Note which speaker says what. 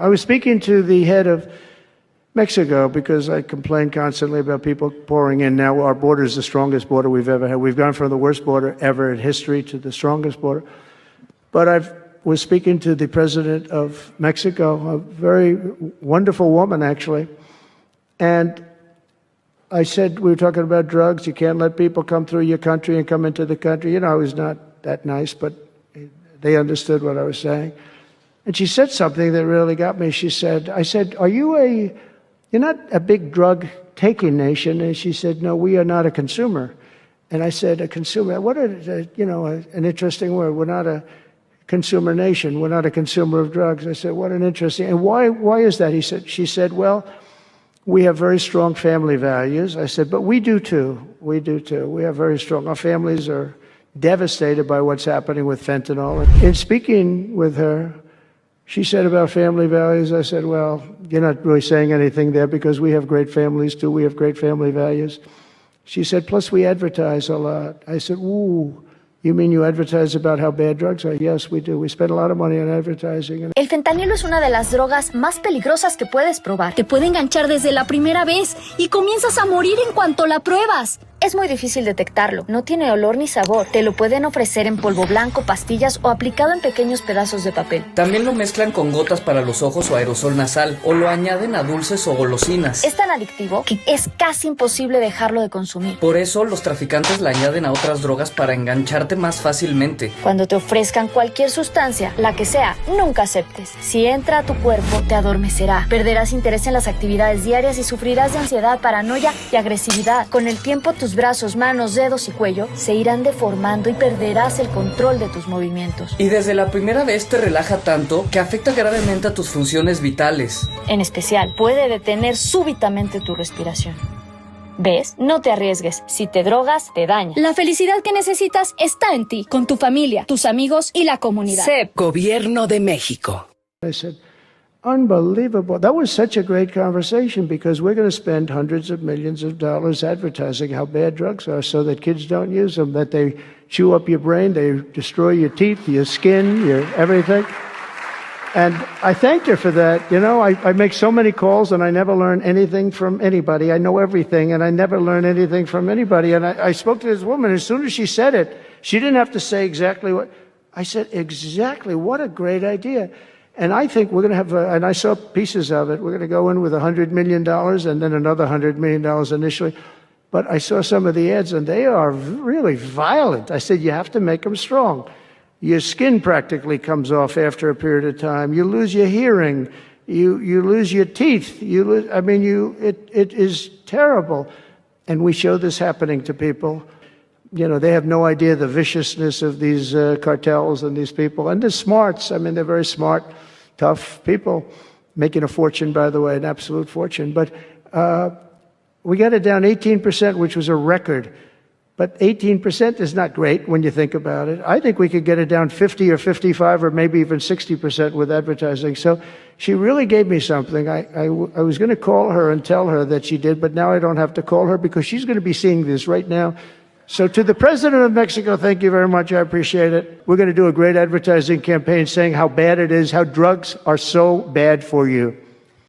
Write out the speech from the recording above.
Speaker 1: I was speaking to the head of Mexico because I complain constantly about people pouring in. Now our border is the strongest border we've ever had. We've gone from the worst border ever in history to the strongest border. But I was speaking to the president of Mexico, a very wonderful woman, actually. And I said, we were talking about drugs. You can't let people come through your country and come into the country. You know, I was not that nice, but they understood what I was saying. And she said something that really got me. I said, you're not a big drug-taking nation? And she said, no, we are not a consumer. And I said, a consumer, an interesting word. We're not a consumer nation. We're not a consumer of drugs. I said, what an interesting, and why is that? She said, well, we have very strong family values. I said, but we do too. We do too. We have very strong, our families are devastated by what's happening with fentanyl. In speaking with her, she said about family values, I said, well, you're not really saying anything there because we have great families too. We have great family values. She said, plus we advertise a lot. I said, ooh, you mean you advertise about how bad drugs are? Yes, we do. We spend a lot of money on advertising.
Speaker 2: El fentanilo es una de las drogas más peligrosas que puedes probar. Te puede enganchar desde la primera vez y comienzas a morir en cuanto la pruebas. Es muy difícil detectarlo, no tiene olor ni sabor. Te lo pueden ofrecer en polvo blanco, pastillas o aplicado en pequeños pedazos de papel.
Speaker 3: También lo mezclan con gotas para los ojos o aerosol nasal, o lo añaden a dulces o golosinas.
Speaker 2: Es tan adictivo que es casi imposible dejarlo de consumir.
Speaker 3: Por eso los traficantes la añaden a otras drogas para engancharte más fácilmente.
Speaker 2: Cuando te ofrezcan cualquier sustancia, la que sea, nunca aceptes. Si entra a tu cuerpo, te adormecerá. Perderás interés en las actividades diarias y sufrirás de ansiedad, paranoia y agresividad. Con el tiempo, tus brazos, manos, dedos y cuello se irán deformando y perderás el control de tus movimientos.
Speaker 3: Y desde la primera vez te relaja tanto que afecta gravemente a tus funciones vitales.
Speaker 2: En especial, puede detener súbitamente tu respiración. ¿Ves? No te arriesgues. Si te drogas, te daña. La felicidad que necesitas está en ti, con tu familia, tus amigos y la comunidad.
Speaker 4: CEP, Gobierno de México.
Speaker 1: Unbelievable. That was such a great conversation because we're going to spend hundreds of millions of dollars advertising how bad drugs are so that kids don't use them, that they chew up your brain, they destroy your teeth, your skin, your everything. And I thanked her for that. You know, I make so many calls and I never learn anything from anybody. I know everything and I never learn anything from anybody. And I spoke to this woman. As soon as she said it, she didn't have to say exactly what. I said, exactly. What a great idea. And I think we're going to have, and I saw pieces of it, we're going to go in with $100 million and then another $100 million initially. But I saw some of the ads and they are really violent. I said, you have to make them strong. Your skin practically comes off after a period of time. You lose your hearing. You lose your teeth. It is terrible. And we show this happening to people. You know, they have no idea the viciousness of these cartels and these people. And they're smarts. I mean, they're very smart, tough people, making a fortune, by the way, an absolute fortune. But we got it down 18%, which was a record. But 18% is not great when you think about it. I think we could get it down 50 or 55 or maybe even 60% with advertising. So she really gave me something. I was going to call her and tell her that she did, but now I don't have to call her because she's going to be seeing this right now. So to the President of Mexico, thank you very much. I appreciate it. We're going to do a great advertising campaign saying how bad it is, how drugs are so bad for you.